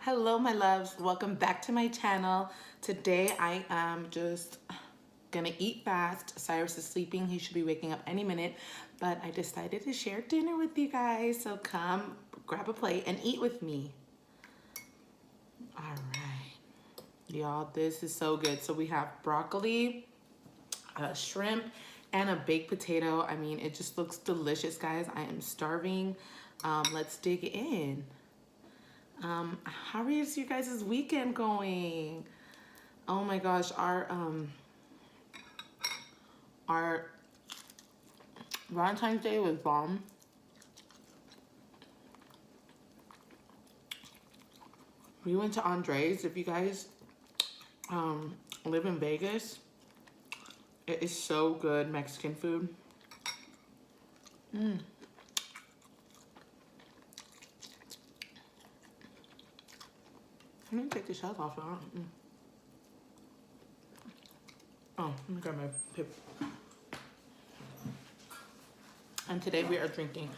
Hello my loves, welcome back to my channel. Today I am just gonna eat fast. Cyrus is sleeping, he should be waking up any minute, but I decided to share dinner with you guys, so come grab a plate and eat with me. All right, y'all, this is so good. So we have broccoli, shrimp, and a baked potato. I mean, it just looks delicious, guys. I am starving. Let's dig in. How is you guys' weekend going? Oh my gosh, our Valentine's Day was bomb. We went to Andre's. If you guys live in Vegas, it is so good, Mexican food. I'm gonna take the shells off. Oh, let me grab my pip. And today we are drinking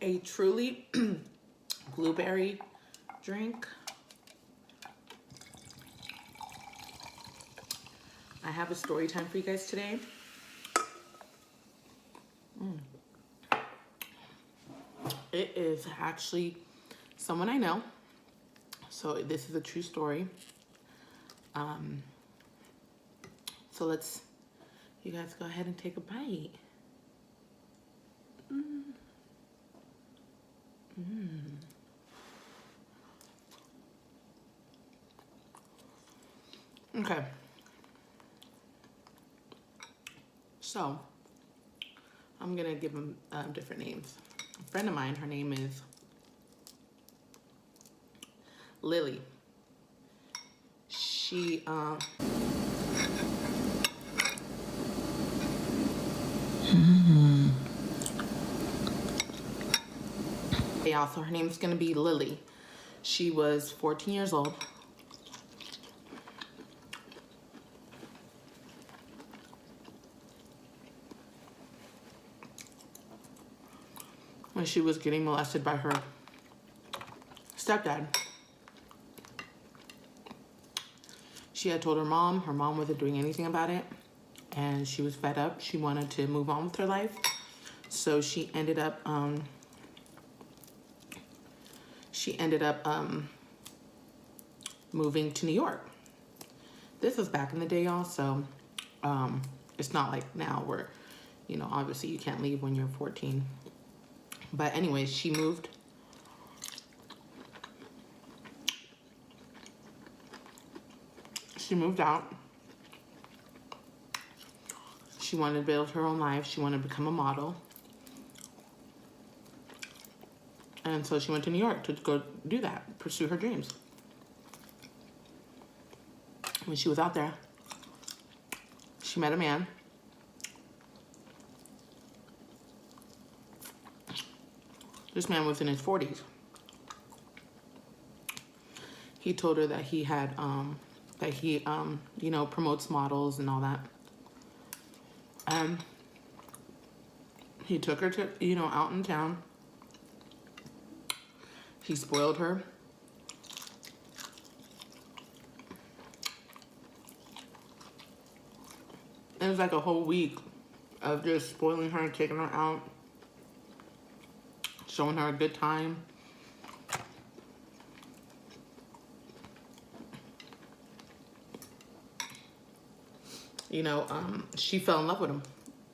a truly blueberry drink. I have a story time for you guys today. It is actually someone I know. So this is a true story. So let's, you guys go ahead and take a bite. Okay. So I'm gonna give them different names. A friend of mine, her name is Lily. She yeah, so her name's gonna be Lily. She was 14 years old. When she was getting molested by her stepdad. She had told her mom wasn't doing anything about it, and she was fed up. She wanted to move on with her life, so she ended up moving to New York. This was back in the day, y'all, so it's not like now where, you know, obviously you can't leave when you're 14. But anyways, she moved. She moved out. She wanted to build her own life. She wanted to become a model. And so she went to New York to go do that, pursue her dreams. When she was out there, she met a man. This man was in his 40s. He told her that he had, you know, promotes models and all that. And he took her to, you know, out in town. He spoiled her. It was like a whole week of just spoiling her and taking her out, showing her a good time. You know, she fell in love with him.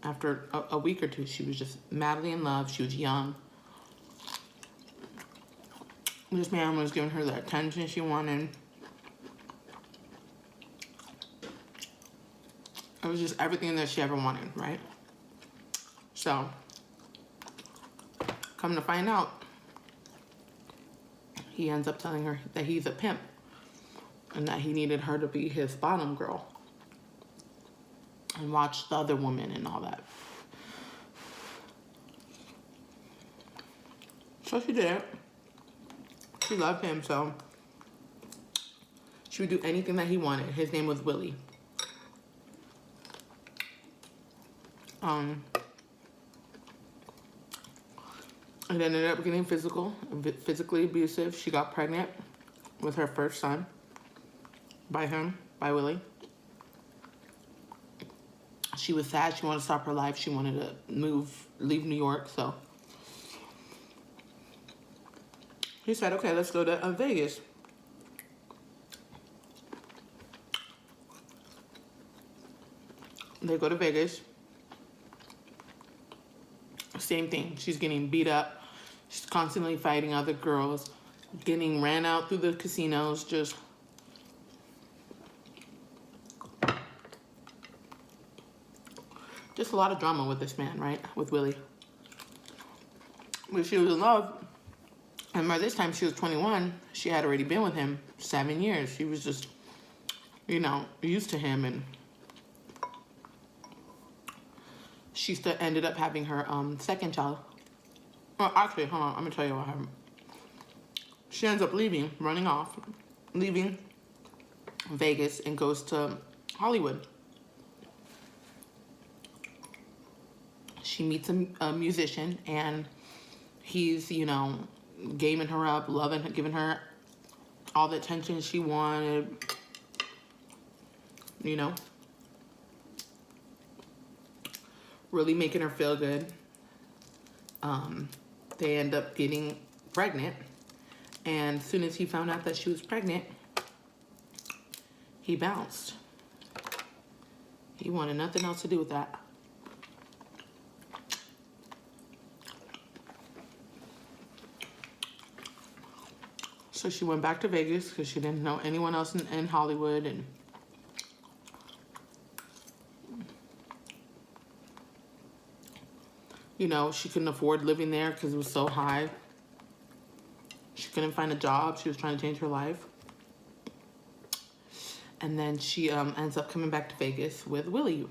After a week or two, she was just madly in love. She was young. This man was giving her the attention she wanted. It was just everything that she ever wanted, right? So, come to find out, he ends up telling her that he's a pimp and that he needed her to be his bottom girl and watch the other woman and all that. So she did it. She loved him, so she would do anything that he wanted. His name was Willie. It ended up getting physically abusive. She got pregnant with her first son by Willie. She was sad. She wanted to stop her life. She wanted to leave New York. So he said, okay, let's go to Vegas. They go to Vegas. Same thing. She's getting beat up. She's constantly fighting other girls. Getting ran out through the casinos. Just a lot of drama with this man, right? With Willie. But she was in love. And by this time she was 21. She had already been with him 7 years. She was just, you know, used to him. And she still ended up having her second child. Oh, actually, hold on. I'm going to tell you what happened. She ends up leaving Vegas and goes to Hollywood. She meets a musician, and he's, you know, gaming her up, loving her, giving her all the attention she wanted, you know, really making her feel good. They end up getting pregnant, and as soon as he found out that she was pregnant, he bounced. He wanted nothing else to do with that. So she went back to Vegas because she didn't know anyone else in Hollywood. And you know, she couldn't afford living there because it was so high. She couldn't find a job. She was trying to change her life. And then she ends up coming back to Vegas with Willie.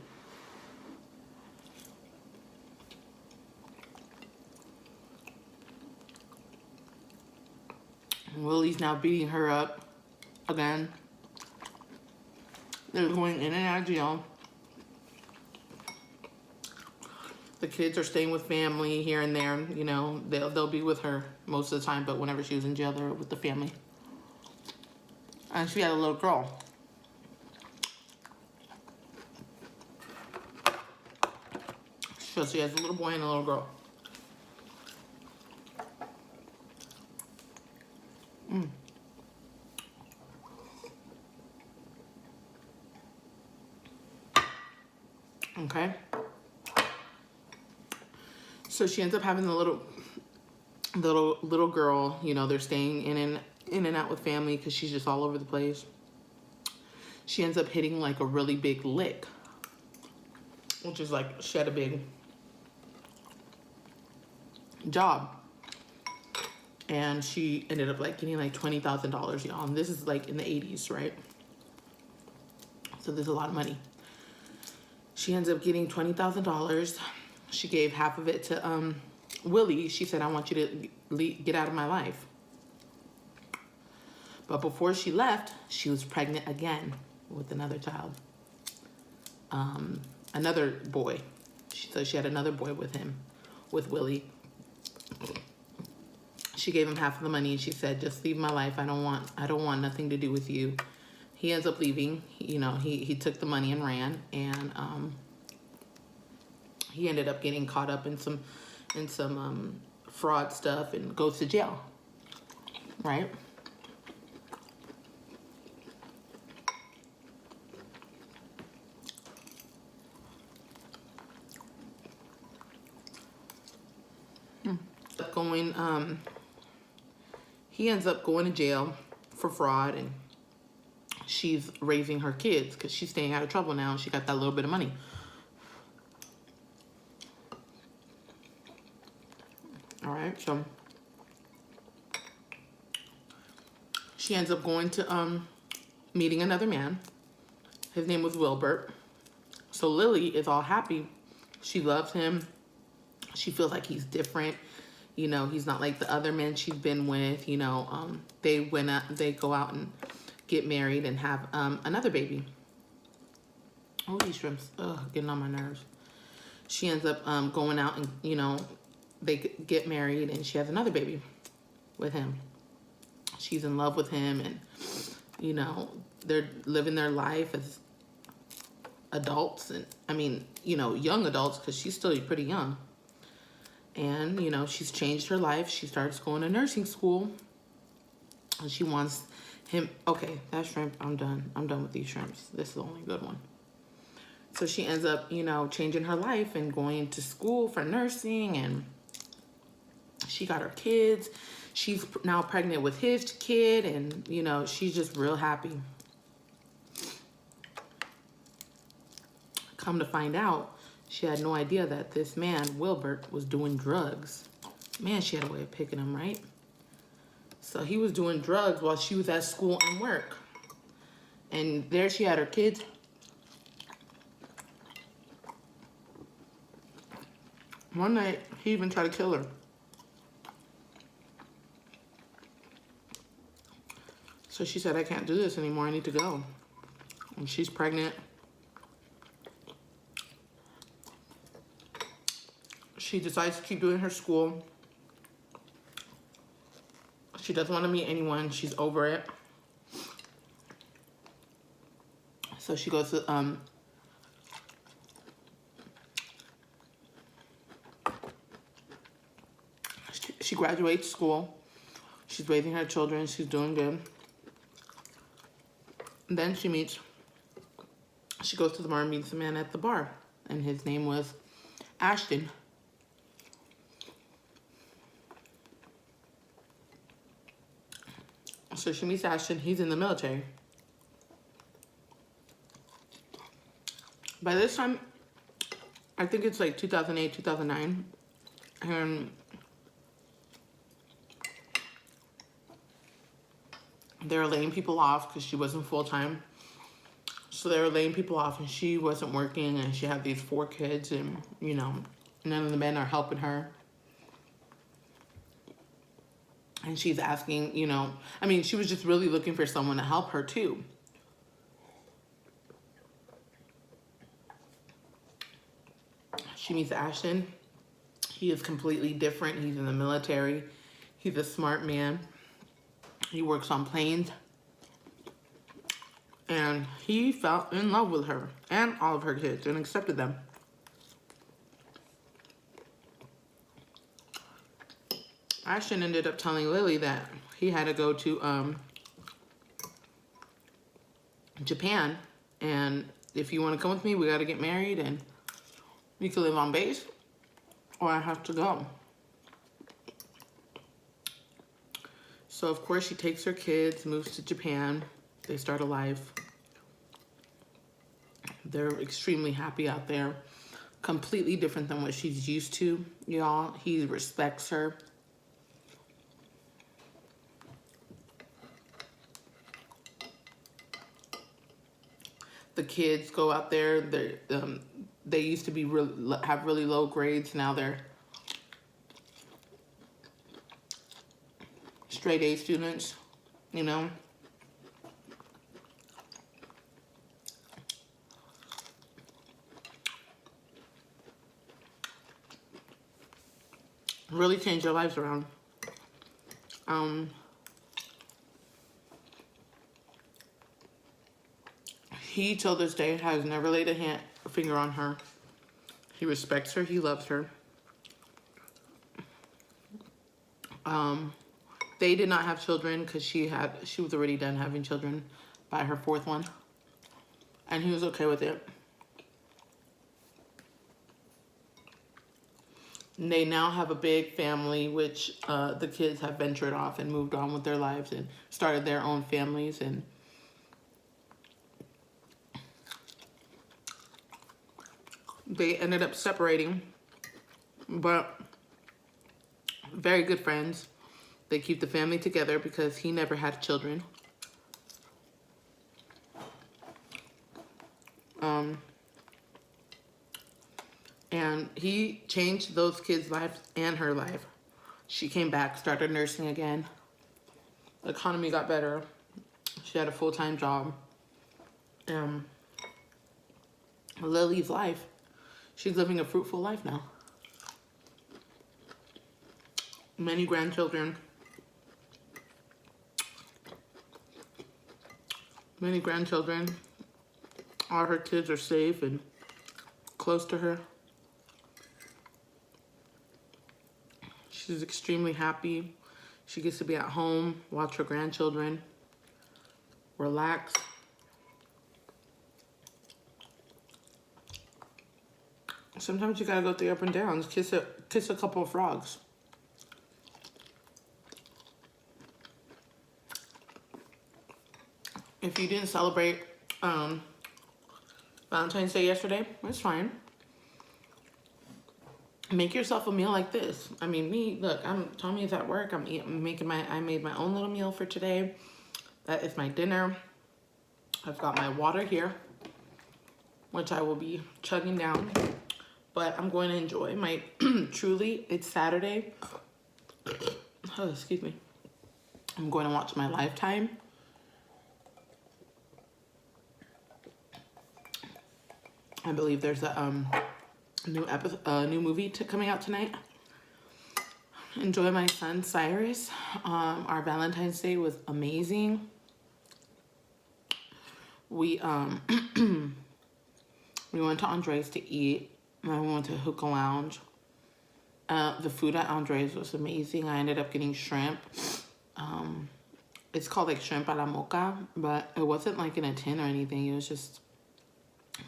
Willie's now beating her up again. They're going in and out of jail. The kids are staying with family here and there. You know, they'll be with her most of the time, but whenever she was in jail, they were with the family. And she had a little girl. So she has a little boy and a little girl. Okay. So she ends up having the little girl. You know, they're staying in and out with family because she's just all over the place. She ends up hitting like a really big lick, which is like she had a big job. And she ended up like getting like $20,000, y'all. And this is like in the 80s, right? So there's a lot of money. She ends up getting $20,000. She gave half of it to Willie. She said, I want you to get out of my life. But before she left, she was pregnant again with another child. Another boy. So she had another boy with him, with Willie. She gave him half of the money. She said, just leave my life. I don't want nothing to do with you. He ends up leaving. You know, he took the money and ran, and he ended up getting caught up in some fraud stuff and goes to jail. Right? He ends up going to jail for fraud, and she's raising her kids because she's staying out of trouble now. She got that little bit of money. All right, so she ends up going to meeting another man. His name was Wilbert. So Lily is all happy. She loves him. She feels like he's different. You know, he's not like the other men she's been with. You know, they go out and get married and have another baby. Oh, these shrimps, getting on my nerves. She ends up going out and, you know, they get married and she has another baby with him. she's in love with him, and you know, they're living their life as adults, and I mean, you know, young adults, because she's still pretty young. And you know, she's changed her life. She starts going to nursing school, and she wants him. Okay, that shrimp, I'm done with these shrimps. This is the only good one. So she ends up, you know, changing her life and going to school for nursing, and she got her kids. She's now pregnant with his kid, and you know, she's just real happy. Come to find out, she had no idea that this man, Wilbert, was doing drugs. Man, she had a way of picking him, right? So he was doing drugs while she was at school and work. And there she had her kids. One night, he even tried to kill her. So she said, I can't do this anymore. I need to go. And she's pregnant. She decides to keep doing her school. She doesn't want to meet anyone. She's over it. So she goes to, she graduates school. She's raising her children. She's doing good. And then she goes to the bar and meets a man at the bar. And his name was Ashton. So she meets Ashton. He's in the military. By this time, I think it's like 2008, 2009. And they were laying people off because she wasn't full-time. So they were laying people off, and she wasn't working, and she had these 4 kids, and, you know, none of the men are helping her. And she's asking, you know, I mean, she was just really looking for someone to help her too. She meets Ashton. He is completely different. He's in the military. He's a smart man. He works on planes. And he fell in love with her and all of her kids and accepted them. Ashton ended up telling Lily that he had to go to Japan, and if you want to come with me, we got to get married, and we can live on base, or I have to go. So of course she takes her kids, moves to Japan. They start a life. They're extremely happy out there. Completely different than what she's used to, y'all. He respects her. The kids go out there. They used to be have really low grades. Now they're straight A students, you know. Really changed their lives around. He, till this day, has never laid a finger on her. He respects her. He loves her. They did not have children because she was already done having children by her 4th one. And he was okay with it. And they now have a big family, which the kids have ventured off and moved on with their lives and started their own families. And they ended up separating, but very good friends. They keep the family together because he never had children. And he changed those kids' lives and her life. She came back, started nursing again. The economy got better. She had a full-time job. Lily's life, she's living a fruitful life now. Many grandchildren. many grandchildren. All her kids are safe and close to her. She's extremely happy. She gets to be at home, watch her grandchildren, relax. Sometimes you gotta go through up and downs. Kiss a couple of frogs. If you didn't celebrate Valentine's Day yesterday, it's fine. Make yourself a meal like this. I mean, look, Tommy's at work. I made my own little meal for today. That is my dinner. I've got my water here, which I will be chugging down. But I'm going to enjoy my, truly, it's Saturday. Oh, excuse me. I'm going to watch my Lifetime. I believe there's a new movie coming out tonight. Enjoy my son Cyrus. Our Valentine's Day was amazing. We we went to Andre's to eat. And we went to Hookah Lounge. The food at Andre's was amazing. I ended up getting shrimp. It's called like shrimp a la mocha, but it wasn't like in a tin or anything. It was just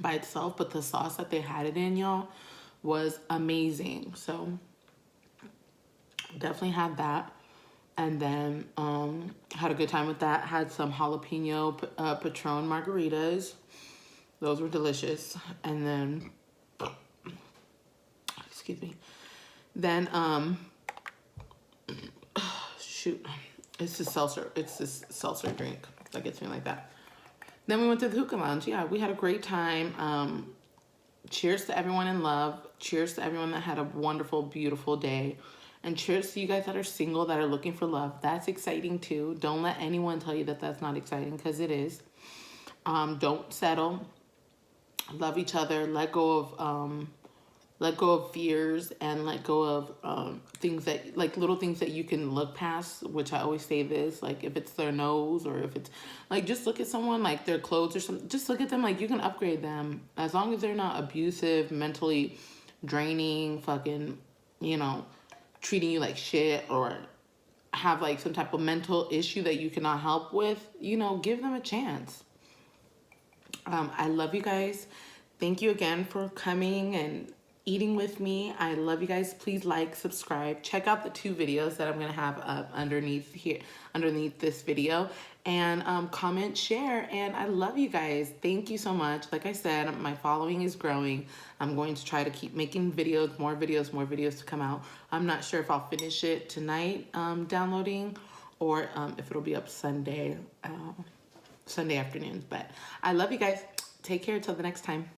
by itself, but the sauce that they had it in, y'all, was amazing. So definitely had that, and then had a good time with that. Had some jalapeno Patron margaritas. Those were delicious. And then excuse me, then shoot, it's this seltzer drink that gets me like that. Then we went to the Hookah Lounge. Yeah, we had a great time. Cheers to everyone in love. Cheers to everyone that had a wonderful, beautiful day. And cheers to you guys that are single, that are looking for love. That's exciting too. Don't let anyone tell you that that's not exciting, because it is. Don't settle. Love each other. Let go of fears, and let go of things that, like, little things that you can look past, which I always say this, like, if it's their nose, or if it's, like, just look at someone, like, their clothes or something, just look at them, like, you can upgrade them, as long as they're not abusive, mentally draining, fucking, you know, treating you like shit, or have, like, some type of mental issue that you cannot help with, you know, give them a chance. I love you guys. Thank you again for coming and eating with me. I love you guys. Please like, subscribe. Check out the 2 videos that I'm gonna have up underneath this video, and comment, share, and I love you guys. Thank you so much. Like I said, my following is growing. I'm going to try to keep making videos, more videos to come out. I'm not sure if I'll finish it tonight, downloading, or if it'll be up Sunday afternoons. But I love you guys. Take care till the next time.